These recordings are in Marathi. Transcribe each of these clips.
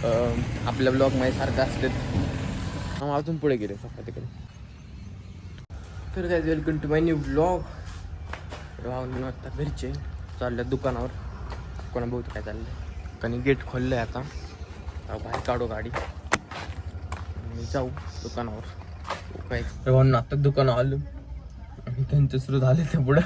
आपल्या ब्लॉगमध्ये सारखं असतात. अजून पुढे गेले सकाळ तिकडे. तर काय welcome to my new blog. आता घरचे चालल्या दुकानावर. दुकाना बहुत काय चाललंय. कणी गेट खोललं आहे आता. बाहेर काढू गाडी आणि जाऊ दुकानावर. काय म्हणून आता दुकानावर आलो आणि त्यांचं सुरू झाले ते पुढं.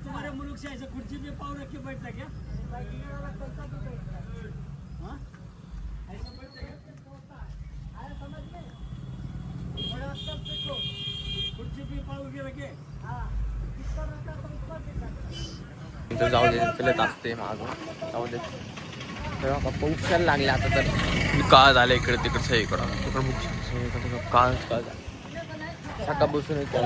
तुम्हारे मुल्क से ऐसे कुर्सी पे पाँव रख के बैठता क्या? कुर्सी पे पाँव रखे. जाऊ दे चलत असते मागं. जाऊ दे तर आता पाऊस लागले आता. तर काळ झालं इकडे तिकडे सगळीकडं. तिकडं काळ झालं सकाळ बसून येतो.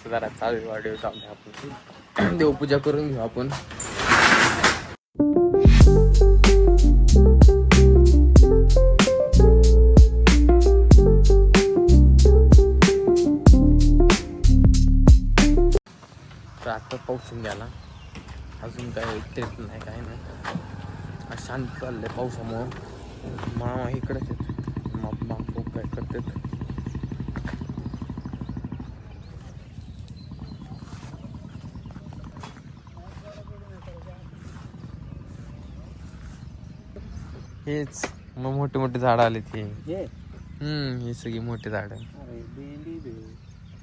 जरा चालू वाढीव चालू आपण. देवपूजा करून घेऊ आपण. तर आता पाऊसून गेला. अजून काय तेच नाही काय नाही. शांत चाललंय पावसामुळं. मामा इकडेच आहेत. बापू काय करतात. हेच मग मोठे मोठे झाड आले ते. ही सगळी मोठी झाड.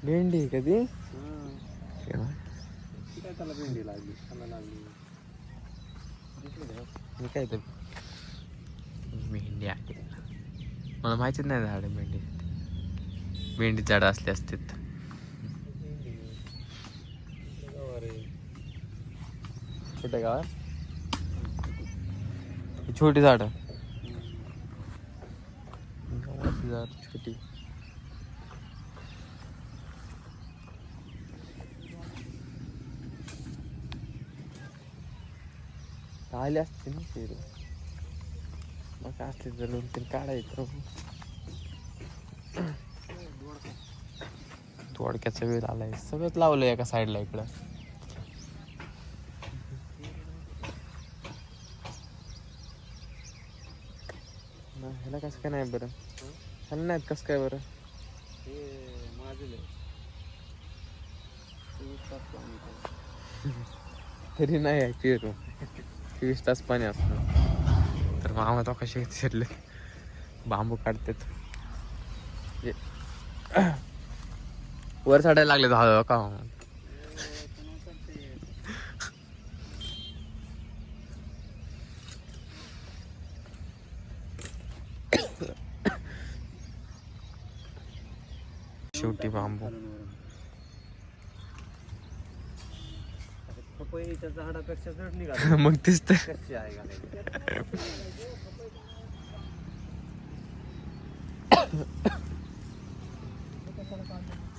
भेंडी कधी त्याला भेंडी लागली. काय तर भेंडी आहे. मला माहितीच नाही झाड भेंडी झाड असले असतात. छोट्या गावात छोटी झाड छोटी. आले असते ना ते मग असले तर 2-3 काढायचं. थोडक्याचा वेळ आलाय. सगळंच लावलंय एका साईडला इकडं. ह्याला कसं काय नाही बरं. ह्याला नाहीत कसं काय बरं. तरी नाही आहे पेरू. 24 तास पाणी असतं. तर मामा तो कसे शिरले बांबू काढतात. वर चढायला लागले झालं का. शेवटी बांबू पपईच्या झाडापेक्षा जड निघाला. मग तेच तर. कच्ची आहे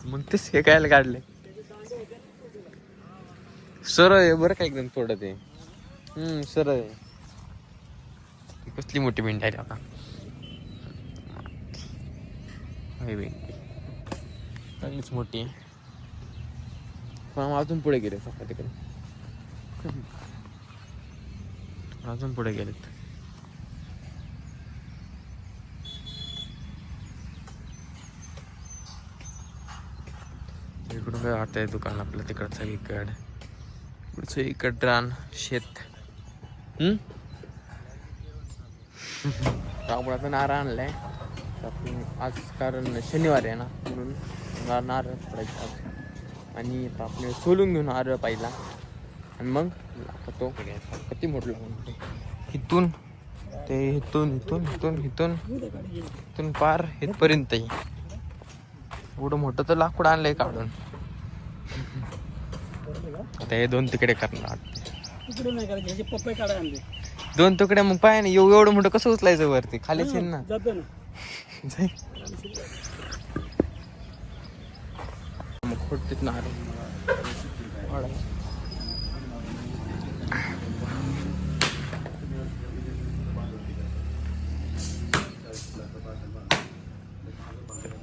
मग तेच हे कायला काढले. सरळ आहे बरं का एकदम थोडं ते. सरळ आहे. कसली मोठी भेंडी आहे आता. चांगलीच मोठी आहे. अजून पुढे गेले सकाळ तिकडे. अजून पुढे गेलेत. इकडून काय वाटतंय दुकान आपलं तिकडचं इकड. पुढचं इकड रान शेत. राबळाचा नारळ आणलाय आज कारण शनिवार आहे ना म्हणून नारळ पडायचं आज. आणि आता आपण सोलून घेऊन नारळ पाहिला आणि मग तो किती मोठं लागून इथून ते इथून पार इथपर्यंत एवढं मोठं तर लाकूड आणलंय काढून. आता हे 2 तुकडे करणार. पपई काढायला आणले 2 तुकडे. मग पाय ना एवढं मोठं कसं उचलायचं वरती खालीच ना. मग खोडतेत नारळ.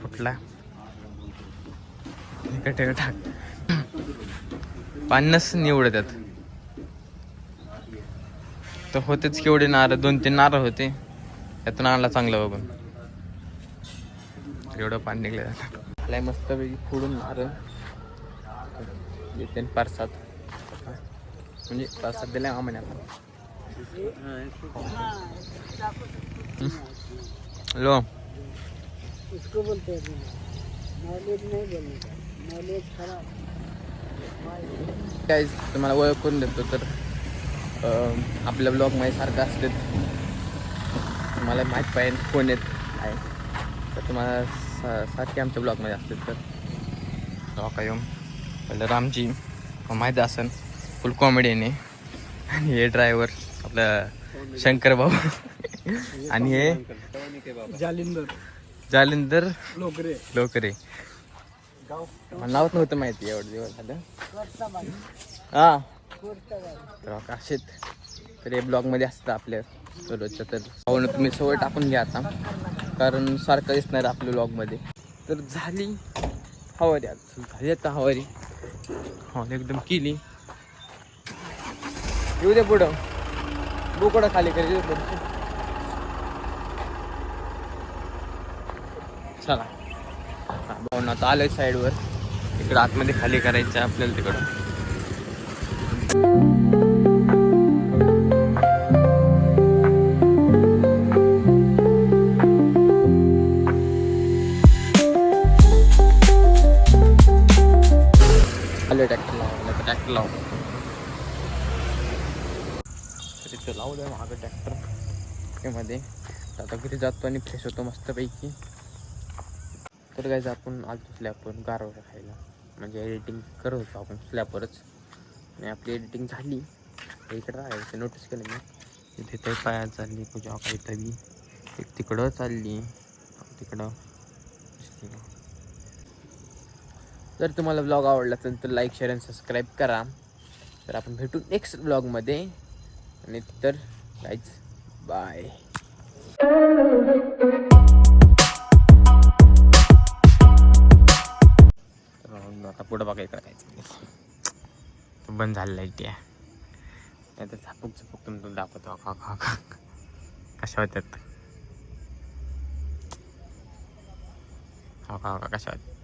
कुठला इकडे टाक 50 निवड त्यात तर होतेच केवढे नारळ 2-3 नारळ होते त्यातून आणला चांगलं बघून एवढं पाणी निघलं जातं लय मस्त पैकी फोडून नारळ येते परसाद म्हणजे परसाद दिलाय आम्हाला लो इसको बोलते हैं नॉलेज नहीं बोलने का नॉलेज खराब काय तुम्हाला ओळख करून देतो तर आपल्या ब्लॉगमध्ये सारखं असते तुम्हाला माहीत पाहिजे कोण येत आहे तर तुम्हाला सारखे आमच्या ब्लॉगमध्ये असतात तर काय येऊन पहिलं रामजी माहीत असेल फुल कॉमेडीने आणि हे ड्रायव्हर आपलं शंकर भाऊ आणि हे जालिंदर लोकरे मला नावच नव्हतं माहिती एवढं दिवस झालं हा तर असेच तर हे ब्लॉगमध्ये असतं आपल्या रोजच्या तर पाहून तुम्ही सवय टाकून घ्या आता कारण सारखं दिसणार आपल्या ब्लॉगमध्ये तर झाली हवारी झाली आता हवारी एकदम केली येऊ दे पुढं बोकडं खाली करायची चला भाऊन आता आलोय साईडवर तिकडं आतमध्ये खाली करायचं आपल्याला तिकडं आलोय ट्रॅक्टर लावलं ट्रॅक्टर लावलं तिथं लावू द्या मागं ट्रॅक्टर मध्ये आता घरी जातो आणि फ्रेश होतो मस्तपैकी तर काय आपण आलतो स्लॅपवर गारवा खायला म्हणजे एडिटिंग करत होतो आपण स्लॅपवरच आणि आपली एडिटिंग झाली इकडं राहायचं नोटीस केलं मी तिथे पायात चालली पूजा काही तरी एक तिकडं चालली तिकडं जर तुम्हाला ब्लॉग आवडला असेल तर लाईक शेअर आणि सबस्क्राईब करा तर आपण भेटू नेक्स्ट ब्लॉगमध्ये आणि तर गाईज बाय आता पुढं बघा इकडं काय बंद झालेलं आहे त्या तर झापूक तुम्ही दाखवतो कशा होत्यात कशा होत्या